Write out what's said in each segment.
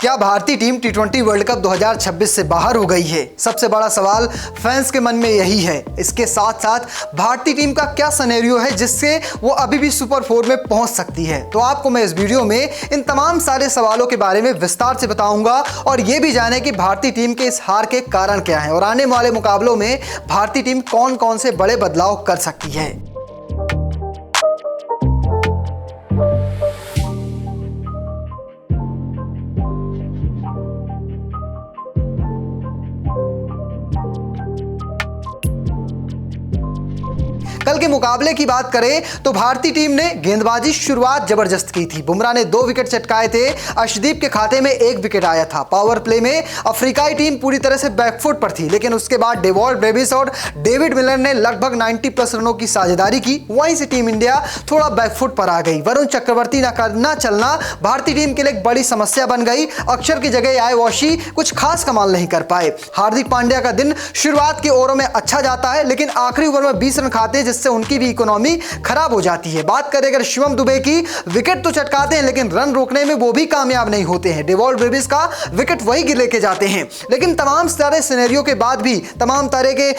क्या भारतीय टीम टी20 world cup 2026 से बाहर हो गई है? सबसे बड़ा सवाल फैंस के मन में यही है। इसके साथ साथ भारतीय टीम का क्या सिनेरियो है जिससे वो अभी भी सुपर 4 में पहुंच सकती है? तो आपको मैं इस वीडियो में इन तमाम सारे सवालों के बारे में विस्तार से बताऊंगा और ये भी जाने कि भारतीय टीम के इस हार के कारण क्या है और आने वाले मुकाबलों में भारतीय टीम कौन कौन से बड़े बदलाव कर सकती है। कल के मुकाबले की बात करें तो भारतीय टीम ने गेंदबाजी शुरुआत जबरदस्त की थी। बुमराह ने 2 विकेट चटकाए थे, अर्शदीप के खाते में 1 विकेट आया था। पावर प्ले में अफ्रीकाई टीम पूरी तरह से बैकफुट पर थी, लेकिन उसके बाद डेवॉल्ट ब्रेविस और डेविड मिलर ने लगभग 90+ रनों की साझेदारी की। वहीं से टीम इंडिया थोड़ा बैकफुट पर आ गई। वरुण चक्रवर्ती न चलना भारतीय टीम के लिए एक बड़ी समस्या बन गई। अक्षर की जगह आए वॉशी कुछ खास कमाल नहीं कर पाए। हार्दिक पांड्या का दिन शुरुआत के ओवरों में अच्छा जाता है, लेकिन आखिरी ओवर में 20 रन खाते हैं जिससे उनकी भी इकोनॉमी खराब हो जाती है। बात करें अगर शिवम दुबे की, विकेट तो चटकाते हैं लेकिन रन रोकने में वो भी कामयाब नहीं होते हैं। डेवॉल्ट ब्रेविस का विकेट वही लेके जाते हैं। लेकिन तमाम सारे सिनेरियो के बाद भी, तमाम तरह के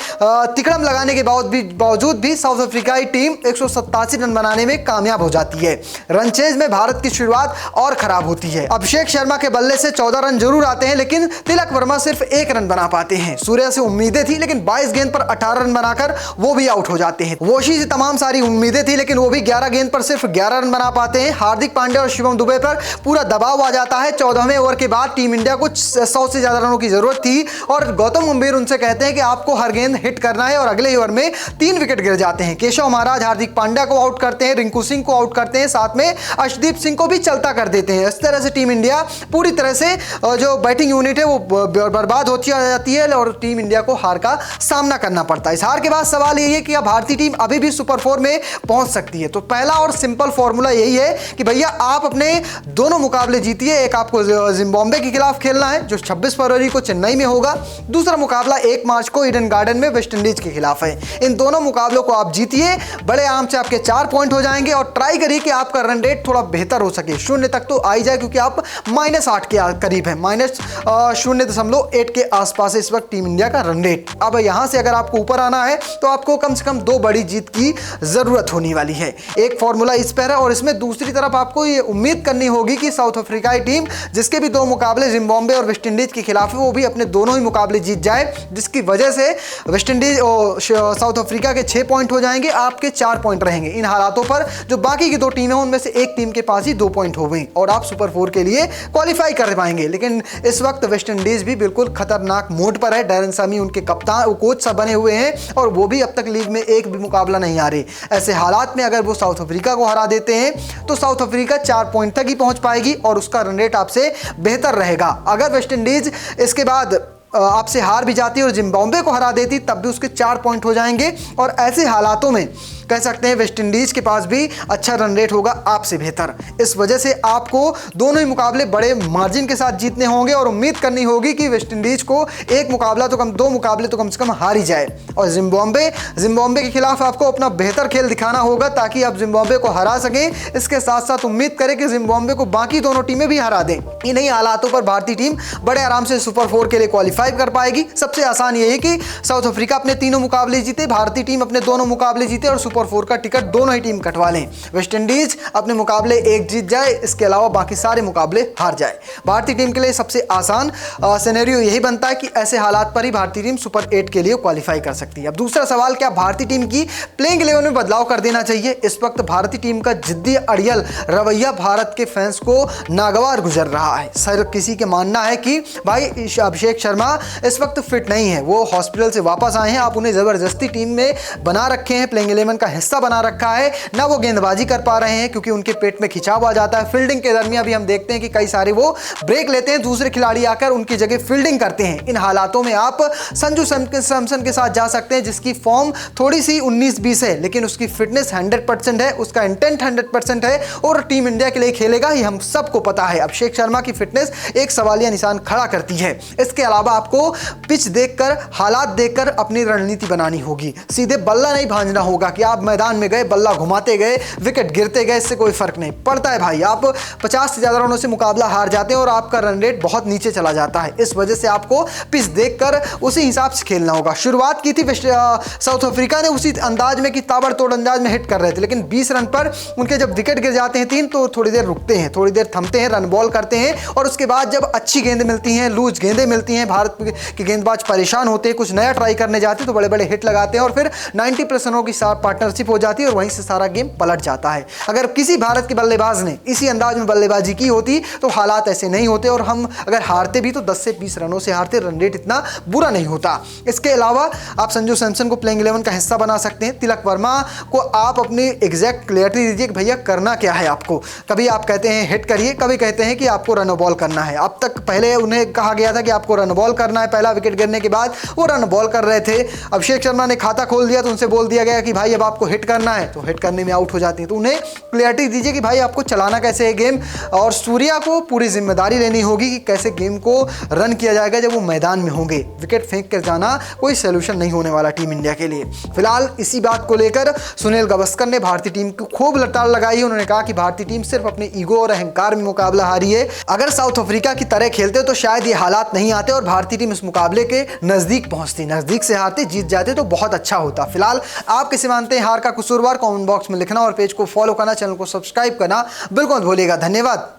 तिकड़म लगाने के बावजूद भी साउथ अफ्रीकाई टीम 187 रन बनाने में कामयाब हो जाती है। रन चेज में भारत की शुरुआत और खराब होती है। अभिषेक शर्मा के बल्ले से 14 रन जरूर आते हैं, लेकिन तिलक वर्मा सिर्फ 1 रन बना पाते हैं। सूर्या से उम्मीदें थी, लेकिन 22 गेंद पर 18 रन बनाकर वो भी आउट हो जाते हैं। वॉशी से तमाम सारी उम्मीदें थी, लेकिन वो भी 11 गेंद पर सिर्फ 11 रन बना पाते हैं। हार्दिक पांड्या और शिवम दुबे पर पूरा दबाव आ जाता है। 14वें ओवर के बाद टीम इंडिया को 100 से ज्यादा रनों की जरूरत थी और गौतम गंभीर उनसे कहते हैं कि आपको हर गेंद हिट करना है और अगले ओवर में 3 विकेट गिर जाते हैं। केशव महाराज हार्दिक पांड्या को आउट करते हैं, रिंकू सिंह को आउट करते हैं, साथ में अर्शदीप सिंह को भी चलता कर देते हैं। इस तरह से टीम इंडिया पूरी तरह से जो बैटिंग यूनिट है वो बर्बाद होती जाती है और टीम इंडिया को हार का सामना करना पड़ता है। इस हार के बाद सवाल यही है कि भारतीय टीम अभी भी सुपर 4 में पहुंच सकती है। तो पहला और सिंपल फॉर्मूला यही है कि भैया आप अपने दोनों मुकाबले जीतिए। एक आपको जिम्बाब्वे के खिलाफ खेलना है जो 26 फरवरी को चेन्नई में होगा। दूसरा मुकाबला 1 मार्च को ईडन गार्डन में वेस्ट इंडीज के खिलाफ है। इन दोनों मुकाबलों को आप जीतिए, बड़े आराम से आपके 4 पॉइंट हो जाएंगे और ट्राई करिए कि आपका रन रेट थोड़ा बेहतर हो सके, 0 तक तो आ ही जाए, क्योंकि आप -8 के करीब है, -0.8 के आसपास है इस वक्त टीम इंडिया का रन रेट। अब यहां से अगर आपको ऊपर आना है तो आपको कम से कम 2 बड़ी जीत की जरूरत होने वाली है। एक फॉर्मूला इस पर है और इसमें दूसरी तरफ आपको ये उम्मीद करनी होगी कि साउथ अफ्रीकाई टीम, जिसके भी 2 मुकाबले जिम्बाब्वे और वेस्ट इंडीज के खिलाफ है, वो भी अपने दोनों ही मुकाबले जीत जाए, जिसकी वजह से वेस्ट इंडीज और साउथ अफ्रीका के 6 पॉइंट हो जाएंगे, आपके 4 पॉइंट रहेंगे। इन हालातों पर जो बाकी की 2 टीमें हैं उनमें से एक टीम के पास ही 2 पॉइंट हो गई और आप सुपर 4 के लिए क्वालिफाई कर पाएंगे। लेकिन इस वक्त वेस्ट इंडीज भी बिल्कुल खतरनाक मोड पर है। डैरेन सामी उनके कप्तान कोच सब बने हुए हैं और वो भी अब तक लीग में एक भी मुकाबला नहीं हारे। ऐसे हालात में अगर वो साउथ अफ्रीका को हरा देते हैं तो साउथ अफ्रीका 4 पॉइंट तक ही पहुंच पाएगी और उसका रन रेट आपसे बेहतर रहेगा। अगर वेस्ट इंडीज इसके बाद आपसे हार भी जाती और जिम्बाब्वे को हरा देती तब भी उसके 4 पॉइंट हो जाएंगे और ऐसे हालातों में कह सकते हैं वेस्ट इंडीज के पास भी अच्छा रन रेट होगा आपसे बेहतर। इस वजह से आपको दोनों ही मुकाबले बड़े मार्जिन के साथ जीतने होंगे और उम्मीद करनी होगी कि वेस्ट इंडीज को 1 मुकाबला तो 2 मुकाबले तो कम से कम हार ही जाए और जिम्बाब्वे के खिलाफ आपको अपना बेहतर खेल दिखाना होगा ताकि आप जिम्बाब्वे को हरा सकें। इसके साथ साथ उम्मीद करें कि जिम्बाब्वे को बाकी दोनों टीमें भी हरा दें। इन्हीं हालातों पर भारतीय टीम बड़े आराम से सुपर 4 के लिए क्वालिफाई कर पाएगी। सबसे आसान यही है कि साउथ अफ्रीका अपने 3 मुकाबले जीते, भारतीय टीम अपने 2 मुकाबले जीते और सुपर 4 का टिकट दोनों ही टीम कटवा लें। वेस्ट इंडीज अपने मुकाबले 1 जीत जाए, इसके अलावा बाकी सारे मुकाबले हार जाए। भारतीय टीम के लिए सबसे आसान सिनेरियो यही बनता है कि ऐसे हालात पर ही भारतीय टीम सुपर 8 के लिए क्वालिफाई कर सकती है। अब दूसरा सवाल, क्या भारतीय टीम की प्लेइंग 11 में बदलाव कर देना चाहिए? इस वक्त भारतीय टीम का जिद्दी अड़ियल रवैया भारत के फैंस को नागवार गुजर रहा है। सर किसी के मानना है कि भाई अभिषेक शर्मा इस वक्त फिट नहीं है, वो हॉस्पिटल से वापस आए हैं, आप उन्हें जबरदस्ती टीम में बना रखे हैं, प्लेइंग 11 का हिस्सा बना रखा है, ना वो गेंदबाजी कर पा रहे हैं क्योंकि उनके पेट में खिंचाव आ जाता है। फील्डिंग के दरमियान भी हम देखते हैं कि कई सारे वो ब्रेक लेते हैं, दूसरे खिलाड़ी आकर उनकी जगह फील्डिंग करते हैं। इन हालातों में आप संजू सैमसन के साथ जा सकते हैं, जिसकी फॉर्म थोड़ी सी 19-20 है, लेकिन उसकी फिटनेस 100% है, उसका इंटेंट 100% है और टीम इंडिया के लिए खेलेगा, ये हम सबको पता है। अभिषेक शर्मा की फिटनेस एक सवालिया निशान खड़ा करती है। इसके अलावा आपको पिच देखकर, हालात देखकर अपनी रणनीति बनानी होगी। सीधे बल्ला नहीं भांजना होगा कि आप आप मैदान में गए, बल्ला घुमाते गए, विकेट गिरते गए, इससे कोई फर्क नहीं पड़ता है भाई। आप 50 से ज्यादा रनों से मुकाबला हार जाते हैं और आपका रन रेट बहुत नीचे चला जाता है। इस वजह से आपको पिच देखकर उसी हिसाब से खेलना होगा। शुरुआत की थी साउथ अफ्रीका ने उसी अंदाज में कि ताबड़तोड़ अंदाज में हिट कर रहे थे, लेकिन 20 रन पर उनके जब विकेट गिर जाते हैं 3 तो थोड़ी देर रुकते हैं, थोड़ी देर थमते हैं, रन बॉल करते हैं और उसके बाद जब अच्छी गेंदें मिलती हैं, लूज गेंदें मिलती हैं, भारत के गेंदबाज परेशान होते हैं, कुछ नया ट्राई करने जाते हैं तो बड़े बड़े हिट लगाते हैं और फिर 90+ रनों की पार्टनरशिप हो जाती है और वहीं से सारा गेम पलट जाता है। अगर किसी भारत के बल्लेबाज ने इसी अंदाज में बल्लेबाजी की होती तो हालात ऐसे नहीं होते और हम अगर हारते भी तो 10 से 20 रनों से हारते, रन रेट इतना बुरा नहीं होता। इसके अलावा आप संजू सैमसन को प्लेइंग 11 का हिस्सा बना सकते हैं। तिलक वर्मा को आप अपनी एग्जैक्ट क्लियरिटी दीजिए कि भैया करना क्या है आपको। कभी आप कहते हैं हिट करिए, कभी कहते हैं कि आपको रन बॉल करना है। अब तक पहले उन्हें कहा गया था कि आपको रन बॉल करना है, पहला विकेट गिरने के बाद वो रन बॉल कर रहे थे। अभिषेक शर्मा ने खाता खोल दिया तो उनसे बोल दिया गया कि भाई अब आपको हिट करना है, तो हिट करने में आउट हो जाती है। तो उन्हें क्लियरिटी दीजिए कि भाई आपको चलाना कैसे है गेम, और सूर्या को पूरी जिम्मेदारी लेनी होगी कि कैसे गेम को रन किया जाएगा जब वो मैदान में होंगे। विकेट फेंक कर जाना कोई सोल्यूशन नहीं होने वाला टीम इंडिया के लिए। फिलहाल इसी बात को लेकर सुनील गावस्कर ने भारतीय टीम को खूब लताड़ लगाई। उन्होंने कहा कि भारतीय टीम सिर्फ अपने ईगो और अहंकार में मुकाबला हारी है। अगर साउथ अफ्रीका की तरह खेलते तो शायद ये हालात नहीं आते और भारतीय टीम इस मुकाबले के नजदीक पहुंचती, नजदीक से हारते, जीत जाते तो बहुत अच्छा होता। फिलहाल आप किसे मानते हैं हार का कसूरवार, कमेंट बॉक्स में लिखना और पेज को फॉलो करना, चैनल को सब्सक्राइब करना बिल्कुल मत भूलिएगा। धन्यवाद।